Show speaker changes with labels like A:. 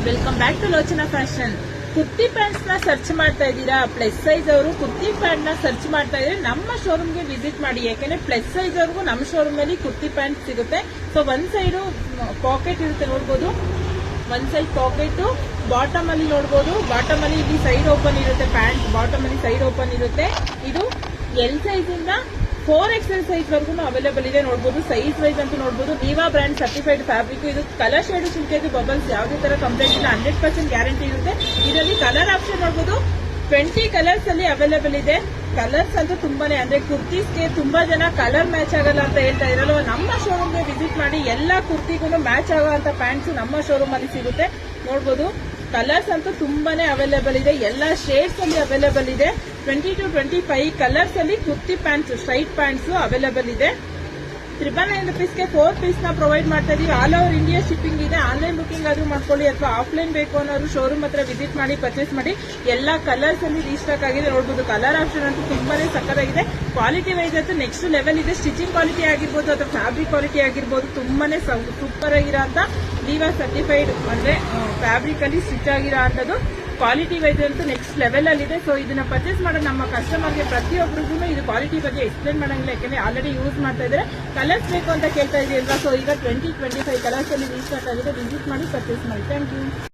A: Welcome back to Lochana fashion. Kurti pants ನ search ಮಾಡ್ತಾ ಇದ್ದೀರಾ? ಪ್ಲಸ್ ಸೈಜ್ ಅವರು ಕುರ್ತಿ ಪ್ಯಾಂಟ್ ನ ಸರ್ಚ್ ಮಾಡ್ತಾ ಇದ್ರೆ ನಮ್ಮ ಶೋರೂಮ್ ಗೆ ವಿಸಿಟ್ ಮಾಡಿ. ಯಾಕಂದ್ರೆ ಪ್ಲಸ್ ಸೈಜ್ ಅವ್ರಿಗೂ ನಮ್ಮ ಶೋರೂಮ್ ಅಲ್ಲಿ ಕುರ್ತಿ ಪ್ಯಾಂಟ್ ಸಿಗುತ್ತೆ. ಸೊ ಒಂದ್ ಸೈಡ್ ಪಾಕೆಟ್ ಇರುತ್ತೆ ನೋಡ್ಬೋದು, ಒಂದ್ ಸೈಡ್ ಪಾಕೆಟ್ ಬಾಟಮ್ ಅಲ್ಲಿ ನೋಡಬಹುದು. ಬಾಟಮ್ ಅಲ್ಲಿ ಇಲ್ಲಿ ಸೈಡ್ ಓಪನ್ ಇರುತ್ತೆ, ಪ್ಯಾಂಟ್ ಬಾಟಮ್ ಅಲ್ಲಿ ಸೈಡ್ ಓಪನ್ ಇರುತ್ತೆ. ಇದು ಎಲ್ ಸೈಜ್ ಇಂದ 4XL ಸೈಜ್ ವರ್ಗು ಅವೈಲೇಬಲ್ ಇದೆ ನೋಡಬಹುದು. ಸೈಜ್ ವೈಸ್ ಅಂತ ನೋಡಬಹುದು. ನೀವಾ ಬ್ರಾಂಡ್ ಸರ್ಟಿಫೈಡ್ ಫ್ಯಾಬ್ರಿಕ್. ಇದು ಕಲರ್ ಶೇಡ್ ಸಿಲ್ಕೇಜ್ ಬಬಲ್ಸ್ ಯಾವುದೇ ತರ ಕಂಪ್ಲೇಂಟ್ ಇಲ್ಲ, 100% ಗ್ಯಾರಂಟಿ ಇರುತ್ತೆ. ಇದರಲ್ಲಿ ಕಲರ್ ಆಪ್ಷನ್ ನೋಡಬಹುದು, 20 ಕಲರ್ಸ್ ಅಲ್ಲಿ ಅವೈಲೇಬಲ್ ಇದೆ. ಕಲರ್ಸ್ ಅಂತೂ ತುಂಬಾನೇ, ಅಂದ್ರೆ ಕುರ್ತೀಸ್ಗೆ ತುಂಬಾ ಜನ ಕಲರ್ ಮ್ಯಾಚ್ ಆಗಲ್ಲ ಅಂತ ಹೇಳ್ತಾ ಇರಲ್ಲ. ನಮ್ಮ ಶೋರೂಮ್ ಗೆ ವಿಸಿಟ್ ಮಾಡಿ, ಎಲ್ಲಾ ಕುರ್ತಿಗೂ ಮ್ಯಾಚ್ ಆಗುವಂತ ಪ್ಯಾಂಟ್ಸ್ ನಮ್ಮ ಶೋರೂಮ್ ಅಲ್ಲಿ ಸಿಗುತ್ತೆ ನೋಡಬಹುದು. ಕಲರ್ಸ್ ಅಂತೂ ತುಂಬಾನೇ ಅವೈಲೇಬಲ್ ಇದೆ, ಎಲ್ಲಾ ಶೇಡ್ಸ್ ಅಲ್ಲಿ ಅವೈಲೇಬಲ್ ಇದೆ. 20 to 25 ಕಲರ್ಸ್ ಅಲ್ಲಿ kurti pants, straight pants available ಇದೆ. 999 rupeesಗೆ 4 ಪೀಸ್ ನ ಪ್ರೊವೈಡ್ ಮಾಡ್ತಾ ಇದೀವಿ. ಆಲ್ ಓವರ್ ಇಂಡಿಯಾ ಶಿಪ್ಪಿಂಗ್ ಇದೆ. ಆನ್ಲೈನ್ ಬುಕಿಂಗ್ ಆದ್ರೂ ಮಾಡ್ಕೊಳ್ಳಿ, ಅಥವಾ ಆಫ್ಲೈನ್ ಬೇಕು ಅನ್ನೋರು ಶೋರೂಮ್ ಹತ್ರ ವಿಸಿಟ್ ಮಾಡಿ ಪರ್ಚೇಸ್ ಮಾಡಿ. ಎಲ್ಲಾ ಕಲರ್ಸ್ ಅಲ್ಲಿ ರೀಸ್ಟಾಕ್ ಆಗಿದೆ ನೋಡಬಹುದು. ಕಲರ್ ಆಪ್ಷನ್ ಅಂತೂ ತುಂಬಾನೇ ಸಕ್ಕತ್ತಾಗಿದೆ. ಕ್ವಾಲಿಟಿ ವೈಸ್ ಅಂತೂ ನೆಕ್ಸ್ಟ್ ಲೆವೆಲ್ ಇದೆ. ಸ್ಟಿಚಿಂಗ್ ಕ್ವಾಲಿಟಿ ಆಗಿರ್ಬೋದು ಅಥವಾ ಫ್ಯಾಬ್ರಿಕ್ ಕ್ವಾಲಿಟಿ ಆಗಿರ್ಬೋದು ತುಂಬಾನೇ ಸೂಪರ್ ಆಗಿರೋಂತ ನೀವಾ ಸರ್ಟಿಫೈಡ್, ಅಂದ್ರೆ ಫ್ಯಾಬ್ರಿಕ್ ಅಲ್ಲಿ ಸ್ಟಿಚ್ ಆಗಿರೋ ಅಂತದ್ದು. ಕ್ವಾಲಿಟಿ ವೈಸ್ ಅಂತೂ ನೆಕ್ಸ್ಟ್ ಲೆವೆಲ್ ಅಲ್ಲಿ ಇದೆ. ಸೊ ಇದನ್ನ ಪರ್ಚೇಸ್ ಮಾಡೋ ನಮ್ಮ ಕಸ್ಟಮರ್ಗೆ ಪ್ರತಿಯೊಬ್ಬರಿಗೂ ಇದು ಕ್ವಾಲಿಟಿ ಬಗ್ಗೆ ಎಕ್ಸ್ಪ್ಲೇನ್ ಮಾಡಂಗಿಲ್ಲ, ಯಾಕಂದ್ರೆ ಆಲ್ರೆಡಿ ಯೂಸ್ ಮಾಡ್ತಾ ಇದ್ದಾರೆ. ಕಲರ್ಸ್ ಬೇಕು ಅಂತ ಕೇಳ್ತಾ ಇದೀವಿ ಅಲ್ವಾ? ಸೊ ಈಗ 20-25 ಕಲರ್ಸ್ ಅಲ್ಲಿ ರೀಸ್ಟಾಕ್ ಆಗಿದೆ. ವಿಸಿಟ್ ಮಾಡಿ ಪರ್ಚೇಸ್ ಮಾಡಿ. Thank you.